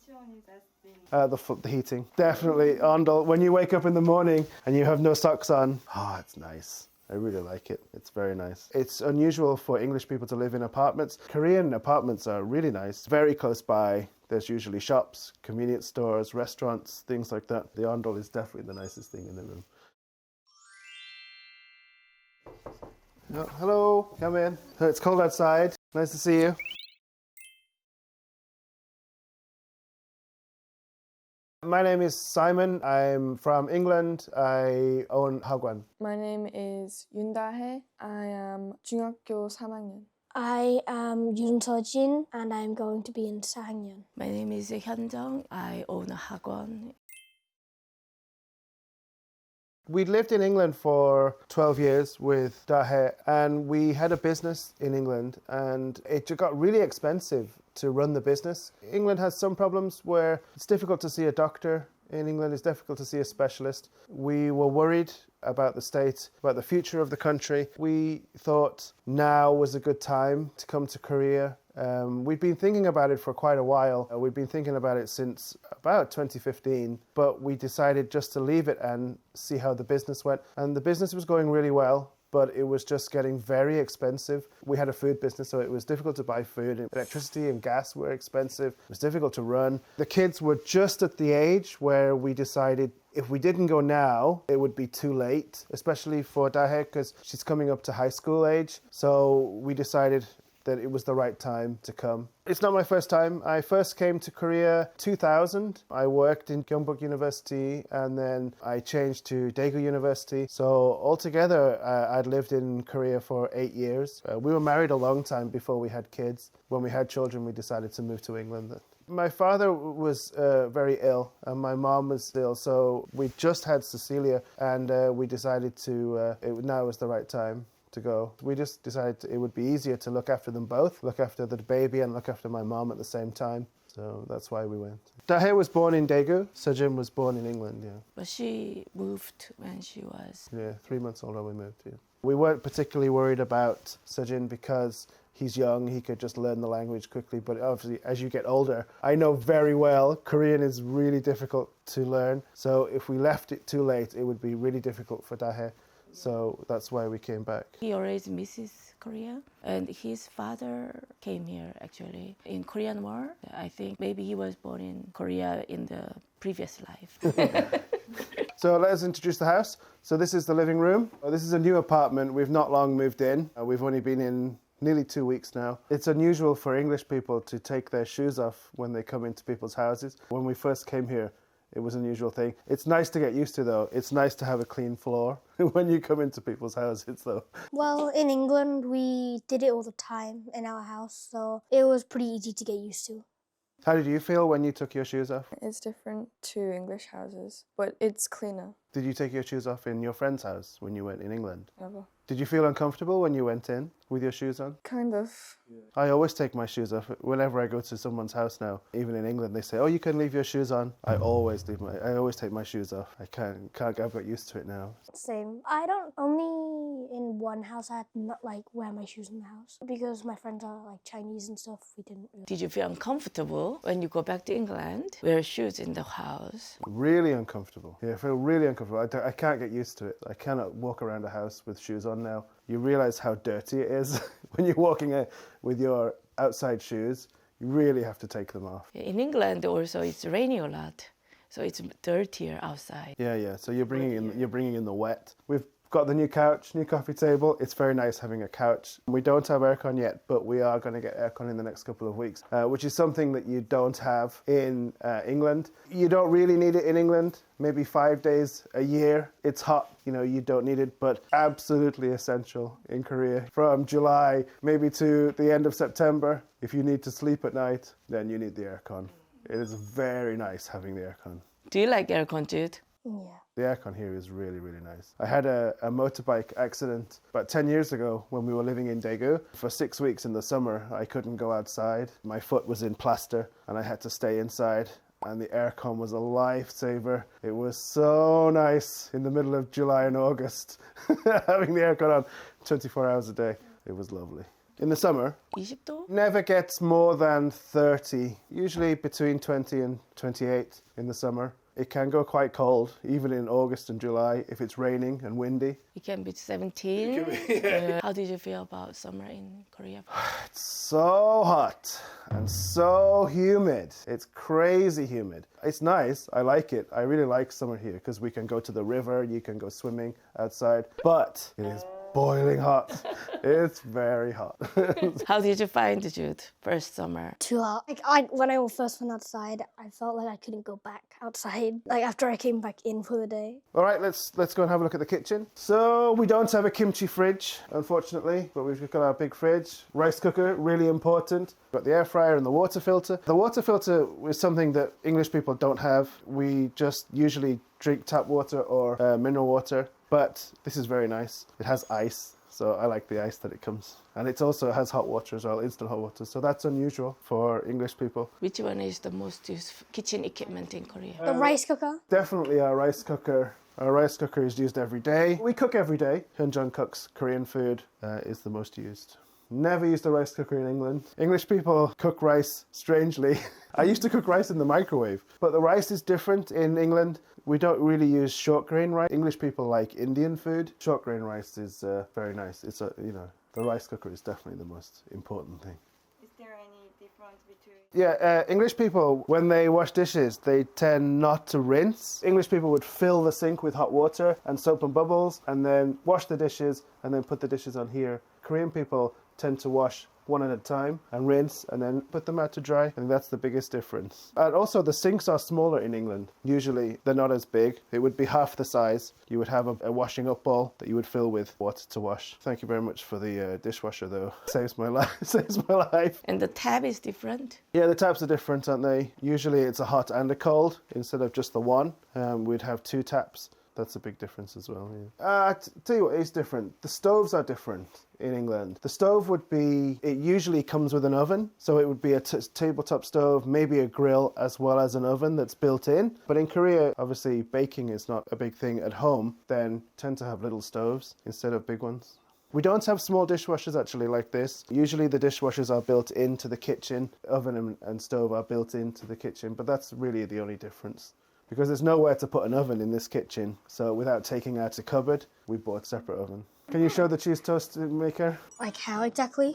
Which one is best thing? The heating. Definitely. Ondol, when you wake up in the morning and you have no socks on, it's nice. I really like it. It's very nice. It's unusual for English people to live in apartments. Korean apartments are really nice. Very close by. There's usually shops, convenience stores, restaurants, things like that. The ondol is definitely the nicest thing in the room. Oh, hello, come in. It's cold outside. Nice to see you. My name is Simon. I'm from England. I own 학원. My name is 윤다혜. I am 중학교 3학년. I am Yoon Seo-jin and I'm going to be in 4학년. My name is Hyunjung. I own a 학원. We lived in England for 12 years with Dahe, and we had a business in England, and it got really expensive to run the business. England has some problems where it's difficult to see a doctor. In England, it's difficult to see a specialist. We were worried about the state, about the future of the country. We thought now was a good time to come to Korea. We'd been thinking about it for quite a while. We'd been thinking about it since about 2015, but we decided just to leave it and see how the business went. And the business was going really well, but it was just getting very expensive. We had a food business, so it was difficult to buy food. Electricity and gas were expensive. It was difficult to run. The kids were just at the age where we decided if we didn't go now, it would be too late, especially for Dahe, because she's coming up to high school age. So we decided that it was the right time to come. It's not my first time. I first came to Korea 2000. I worked in Gyeongbuk University and then I changed to Daegu University. So altogether, I'd lived in Korea for 8 years. We were married a long time before we had kids. When we had children, we decided to move to England. My father was very ill and my mom was ill, so we just had Cecilia and we decided now was the right time to go. We just decided it would be easier to look after them both, look after the baby and look after my mom at the same time. So that's why we went. Dahe was born in Daegu. Sejin was born in England, yeah. But she moved when she was... Yeah, 3 months older we moved, yeah. We weren't particularly worried about Sejin because he's young, he could just learn the language quickly. But obviously, as you get older, I know very well Korean is really difficult to learn. So if we left it too late, it would be really difficult for Dahe. So that's why we came back. He always misses Korea. And his father came here, actually, in Korean War. I think maybe he was born in Korea in the previous life. So let's introduce the house. So this is the living room. This is a new apartment. We've not long moved in. We've only been in nearly 2 weeks now. It's unusual for English people to take their shoes off when they come into people's houses. When we first came here, it was an unusual thing. It's nice to get used to, though. It's nice to have a clean floor when you come into people's houses, though. Well, in England, we did it all the time in our house, so it was pretty easy to get used to. How did you feel when you took your shoes off? It's different to English houses, but it's cleaner. Did you take your shoes off in your friend's house when you went in England? Never. Did you feel uncomfortable when you went in with your shoes on? Kind of. I always take my shoes off whenever I go to someone's house now. Even in England, they say, "Oh, you can leave your shoes on." I always take my shoes off. I can't. I've got used to it now. Same. I don't only in one house I had to not like wear my shoes in the house because my friends are like Chinese and stuff. We didn't really. Did you feel uncomfortable when you go back to England? Wear shoes in the house. Really uncomfortable. Yeah, I feel really uncomfortable. I can't get used to it. I cannot walk around a house with shoes on now. You realize how dirty it is when you're walking with your outside shoes. You really have to take them off. In England also it's raining a lot, so it's dirtier outside. Yeah. So you're bringing in the wet. We've got the new couch, new coffee table. It's very nice having a couch. We don't have aircon yet, but we are going to get aircon in the next couple of weeks, which is something that you don't have in England. You don't really need it in England. Maybe 5 days a year. It's hot, you don't need it, but absolutely essential in Korea. From July, maybe to the end of September, if you need to sleep at night, then you need the aircon. It is very nice having the aircon. Do you like aircon, Jude? Yeah. The aircon here is really, really nice. I had a motorbike accident about 10 years ago when we were living in Daegu. For 6 weeks in the summer, I couldn't go outside. My foot was in plaster and I had to stay inside. And the aircon was a lifesaver. It was so nice in the middle of July and August, having the aircon on 24 hours a day. It was lovely. In the summer, 20도? never gets more than 30, usually between 20 and 28 in the summer. It can go quite cold, even in August and July, if it's raining and windy. It can be 17. How did you feel about summer in Korea? It's so hot and so humid. It's crazy humid. It's nice. I like it. I really like summer here because we can go to the river, you can go swimming outside, but it is boiling hot. It's very hot. How did you find Jude first summer? Too hot. When I first went outside, I felt like I couldn't go back outside. Like after I came back in for the day. All right, let's go and have a look at the kitchen. So we don't have a kimchi fridge, unfortunately, but we've got our big fridge. Rice cooker, really important. Got the air fryer and the water filter. The water filter is something that English people don't have. We just usually drink tap water or mineral water, but this is very nice. It has ice, so I like the ice that it comes. And it also has hot water as well, instant hot water. So that's unusual for English people. Which one is the most used kitchen equipment in Korea? The rice cooker. Definitely our rice cooker. Our rice cooker is used every day. We cook every day. Hyunjung cooks Korean food, is the most used. Never used a rice cooker in England. English people cook rice strangely. I used to cook rice in the microwave, but the rice is different in England. We don't really use short grain rice. English people like Indian food. Short grain rice is very nice. It's the rice cooker is definitely the most important thing. Is there any difference between? Yeah, English people, when they wash dishes, they tend not to rinse. English people would fill the sink with hot water and soap and bubbles and then wash the dishes and then put the dishes on here. Korean people tend to wash one at a time and rinse and then put them out to dry. I think that's the biggest difference. And also the sinks are smaller in England. Usually they're not as big. It would be half the size. You would have a washing up bowl that you would fill with water to wash. Thank you very much for the dishwasher though. Saves my life. Saves my life. And the tab is different? Yeah, the taps are different, aren't they? Usually it's a hot and a cold instead of just the one. We'd have two taps. That's a big difference as well. Yeah. Tell you what is different. The stoves are different in England. The stove would be, it usually comes with an oven. So it would be a tabletop stove, maybe a grill, as well as an oven that's built in. But in Korea, obviously baking is not a big thing at home. Then tend to have little stoves instead of big ones. We don't have small dishwashers actually like this. Usually the dishwashers are built into the kitchen. Oven and stove are built into the kitchen, but that's really the only difference. Because there's nowhere to put an oven in this kitchen, so without taking out a cupboard, we bought a separate oven. Can you show the cheese toast maker? Like how exactly?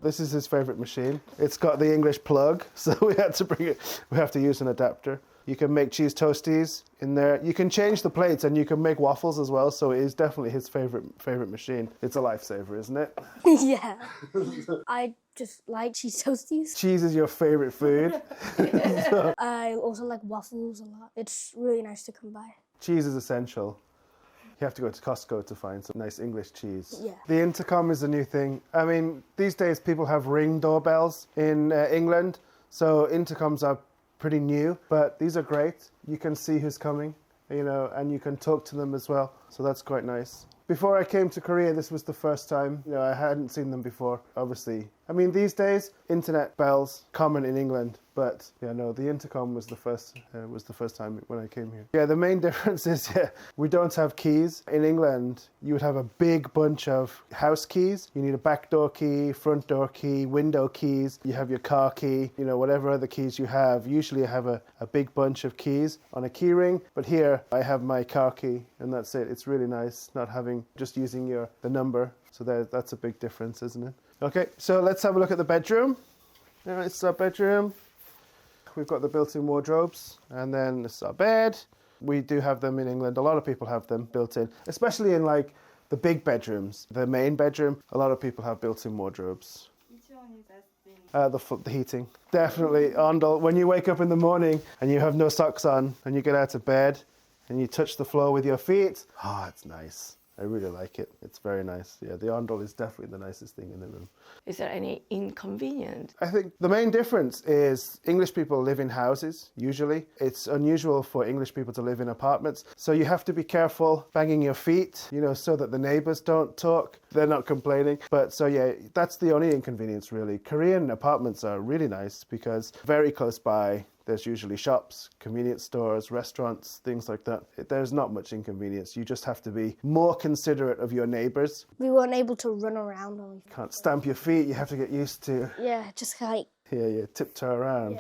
This is his favourite machine. It's got the English plug, so we had to bring it. We have to use an adapter. You can make cheese toasties in there. You can change the plates and you can make waffles as well, so it is definitely his favourite machine. It's a lifesaver, isn't it? Yeah. I just like cheese toasties. Cheese is your favourite food. I also like waffles a lot. It's really nice to come by. Cheese is essential. You have to go to Costco to find some nice English cheese. Yeah. The intercom is a new thing. I mean, these days people have Ring doorbells in England, so intercoms are pretty new, but these are great. You can see who's coming, and you can talk to them as well, so that's quite nice. Before I came to Korea, this was the first time. I hadn't seen them before, obviously. I mean, these days, internet bells common in England, but the intercom was the first time when I came here. Yeah, the main difference is we don't have keys. In England, you would have a big bunch of house keys. You need a back door key, front door key, window keys. You have your car key, whatever other keys you have. Usually I have a big bunch of keys on a key ring, but here I have my car key and that's it. It's really nice not just using the number. So that's a big difference, isn't it? Okay, so let's have a look at the bedroom. It's our bedroom. We've got the built-in wardrobes, and then this is our bed. We do have them in England. A lot of people have them built in, especially in like the big bedrooms. The main bedroom, a lot of people have built-in wardrobes. Which one is best thing? The heating. Definitely. Ondel, when you wake up in the morning and you have no socks on and you get out of bed and you touch the floor with your feet, it's nice. I really like it. It's very nice. Yeah, the ondol is definitely the nicest thing in the room. Is there any inconvenience? I think the main difference is English people live in houses, usually. It's unusual for English people to live in apartments. So you have to be careful banging your feet, so that the neighbours don't talk. They're not complaining. But so yeah, that's the only inconvenience really. Korean apartments are really nice because very close by There's usually shops, convenience stores, restaurants, things like that. There's not much inconvenience. You just have to be more considerate of your neighbours. We weren't able to run around. Or Can't stamp your feet. You have to get used to, just like, tiptoe around.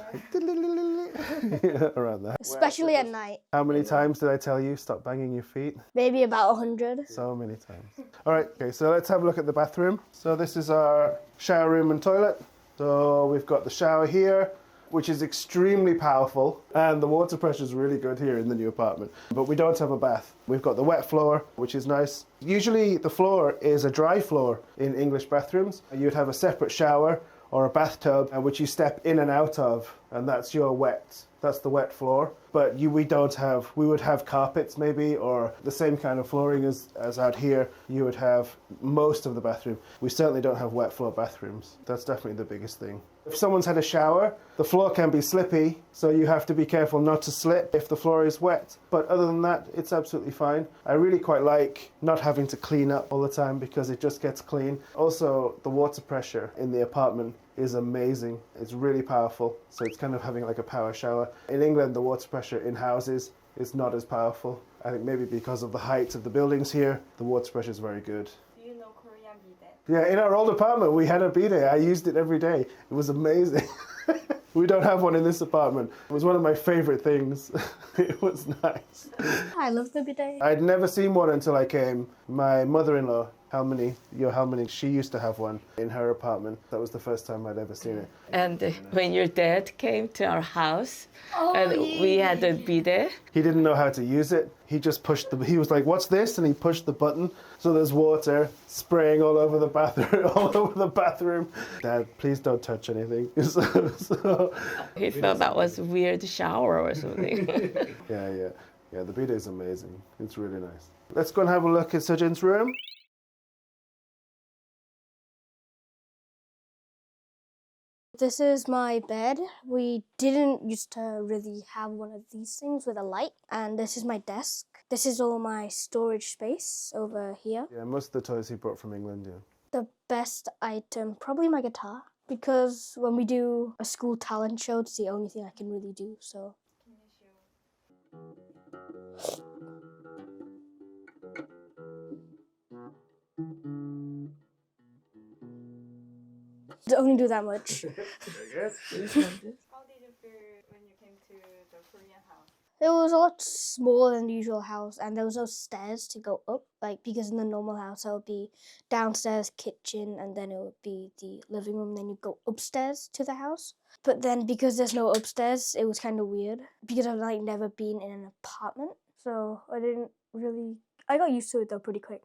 Around that. especially at night. How many times did I tell you stop banging your feet? Maybe about 100. So many times. All right, okay, so let's have a look at the bathroom. So this is our shower room and toilet. So we've got the shower here, which is extremely powerful, and the water pressure is really good here in the new apartment. But we don't have a bath. We've got the wet floor, which is nice. Usually the floor is a dry floor in English bathrooms. You'd have a separate shower or a bathtub, which you step in and out of, and that's the wet floor. But we would have carpets maybe, or the same kind of flooring as out here. You would have most of the bathroom. We certainly don't have wet floor bathrooms. That's definitely the biggest thing. If someone's had a shower, the floor can be slippy, so you have to be careful not to slip if the floor is wet. But other than that, it's absolutely fine. I really quite like not having to clean up all the time because it just gets clean. Also, the water pressure in the apartment is amazing. It's really powerful, so it's kind of having like a power shower. In England, the water pressure in houses is not as powerful. I think maybe because of the height of the buildings here, the water pressure is very good. Do you know Korean bidet? Yeah, in our old apartment, we had a bidet. I used it every day. It was amazing. We don't have one in this apartment. It was one of my favorite things. It was nice. I love the bidet. I'd never seen one until I came. My mother-in-law, Halmini, she used to have one in her apartment. That was the first time I'd ever seen it. And when your dad came to our house, we had a bidet. He didn't know how to use it. He just he was like, "What's this?" And he pushed the button. So there's water spraying all over the bathroom. Dad, please don't touch anything. He thought that was a weird shower or something. Yeah, the bidet is amazing. It's really nice. Let's go and have a look at Sejin's room. This is my bed. We didn't used to really have one of these things with a light. And this is my desk. This is all my storage space over here. Yeah, most of the toys he brought from England, yeah. The best item, probably my guitar. Because when we do a school talent show, it's the only thing I can really do, so. Only do that much. How did you feel when you came to the Korean house? It was a lot smaller than the usual house, and there was no stairs to go up, because in the normal house it would be downstairs, kitchen, and then it would be the living room, then you go upstairs to the house. But then because there's no upstairs, it was kind of weird, because I've never been in an apartment, so I got used to it though pretty quick.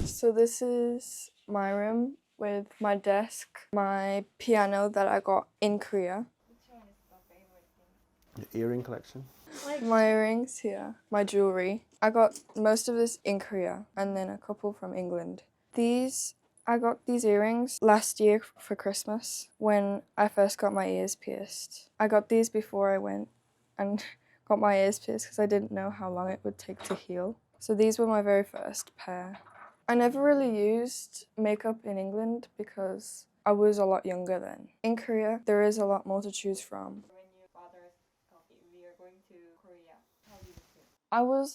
So this is my room with my desk, my piano that I got in Korea, Which one is the favorite thing? Your earring collection. my earrings here, my jewelry. I got most of this in Korea and then a couple from England. I got these earrings last year for Christmas when I first got my ears pierced. I got these before I went and got my ears pierced because I didn't know how long it would take to heal. So these were my very first pair. I never really used makeup in England because I was a lot younger then. In Korea, there is a lot more to choose from. When your father told you we are going to Korea, how did you feel? I was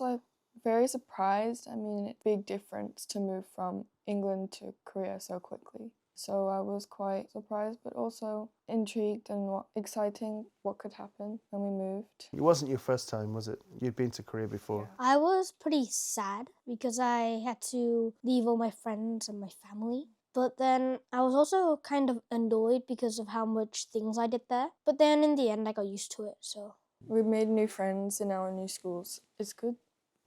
very surprised. I mean, it's a big difference to move from England to Korea so quickly. So I was quite surprised, but also intrigued and exciting what could happen when we moved. It wasn't your first time, was it? You'd been to Korea before. I was pretty sad because I had to leave all my friends and my family. But then I was also kind of annoyed because of how much things I did there. But then in the end, I got used to it, so. We made new friends in our new schools. It's good.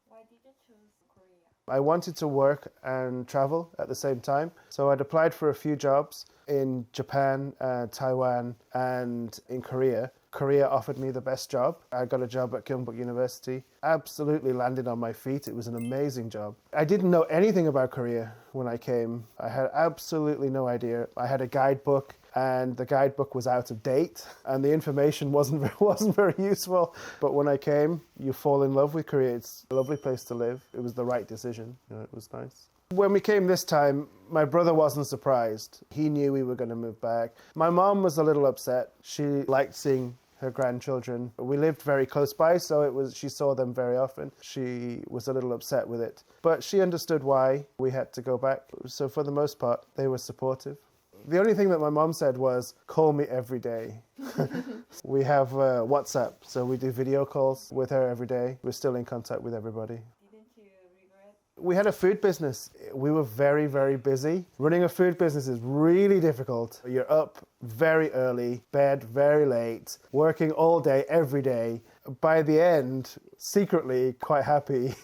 Why did you choose Korea? I wanted to work and travel at the same time. So I'd applied for a few jobs in Japan, Taiwan, and in Korea. Korea offered me the best job. I got a job at Gyeongbuk University. Absolutely landed on my feet. It was an amazing job. I didn't know anything about Korea when I came. I had absolutely no idea. I had a guidebook and the guidebook was out of date and the information wasn't very useful. But when I came, you fall in love with Korea. It's a lovely place to live. It was the right decision. It was nice. When we came this time, my brother wasn't surprised. He knew we were going to move back. My mom was a little upset. She liked seeing her grandchildren. We lived very close by, so she saw them very often. She was a little upset with it. But she understood why we had to go back. So for the most part, they were supportive. The only thing that my mom said was, call me every day. We have WhatsApp, so we do video calls with her every day. We're still in contact with everybody. Didn't you regret? We had a food business. We were very, very busy. Running a food business is really difficult. You're up very early, bed very late, working all day, every day. By the end, secretly quite happy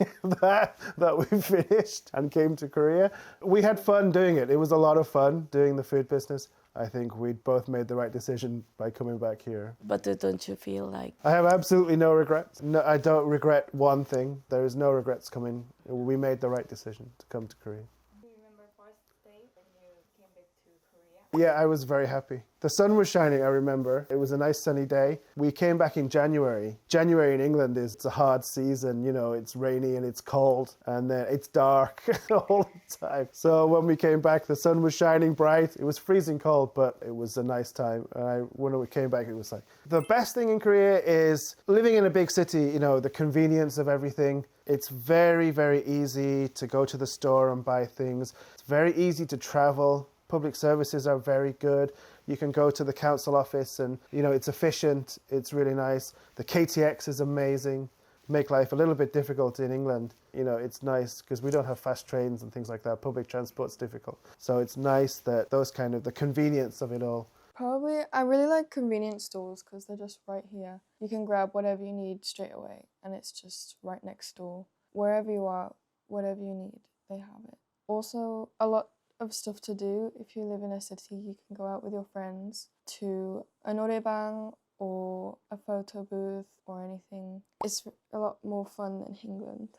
that we finished and came to Korea. We had fun doing it. It was a lot of fun doing the food business. I think we both made the right decision by coming back here. But don't you feel like... I have absolutely no regrets. No, I don't regret one thing. There is no regrets coming. We made the right decision to come to Korea. Do you remember first day when you came back to Korea? Yeah, I was very happy. The sun was shining, I remember. It was a nice sunny day. We came back in January. January in England it's a hard season. You know, it's rainy and it's cold and then it's dark all the time. So when we came back, the sun was shining bright. It was freezing cold, but it was a nice time. When we came back, it was like... The best thing in Korea is living in a big city, you know, the convenience of everything. It's very, very easy to go to the store and buy things. It's very easy to travel. Public services are very good. You can go to the council office and, you know, it's efficient. It's really nice. The KTX is amazing. Make life a little bit difficult in England. You know, it's nice because we don't have fast trains and things like that. Public transport's difficult. So it's nice that those kind of, the convenience of it all. Probably, I really like convenience stores because they're just right here. You can grab whatever you need straight away and it's just right next door. Wherever you are, whatever you need, they have it. Also, a lot of stuff to do. If you live in a city, you can go out with your friends to a 노래방 or a photo booth or anything. It's a lot more fun than England.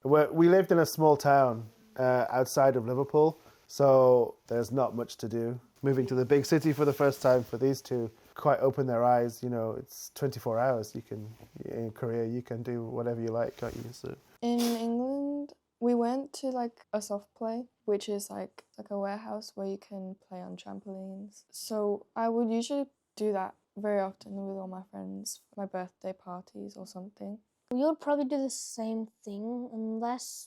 We lived in a small town outside of Liverpool, so there's not much to do. Moving to the big city for the first time for these two quite opened their eyes. You know, it's 24 hours. In Korea, you can do whatever you like, can't you? So. In England, we went to like a soft play, which is like a warehouse where you can play on trampolines. So I would usually do that very often with all my friends, my birthday parties or something. We would probably do the same thing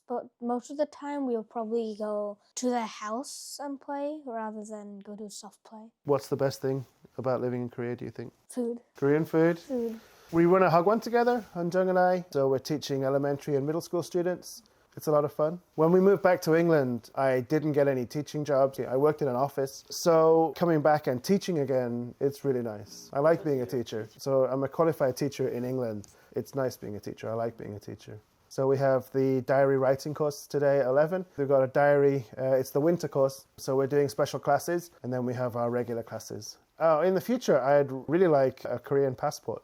but most of the time we would probably go to their house and play rather than go to soft play. What's the best thing about living in Korea, do you think? Food. Korean food? Food. We run a hagwon together, Hanjung and I. So we're teaching elementary and middle school students. It's a lot of fun. When we moved back to England, I didn't get any teaching jobs. I worked in an office. So coming back and teaching again, it's really nice. I like being a teacher. So I'm a qualified teacher in England. It's nice being a teacher. I like being a teacher. So we have the diary writing course today at 11. We've got a diary, it's the winter course. So we're doing special classes and then we have our regular classes. In the future, I'd really like a Korean passport.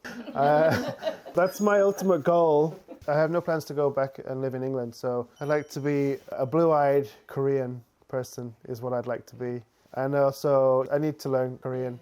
That's my ultimate goal. I have no plans to go back and live in England, so I'd like to be a blue-eyed Korean person is what I'd like to be. And also, I need to learn Korean.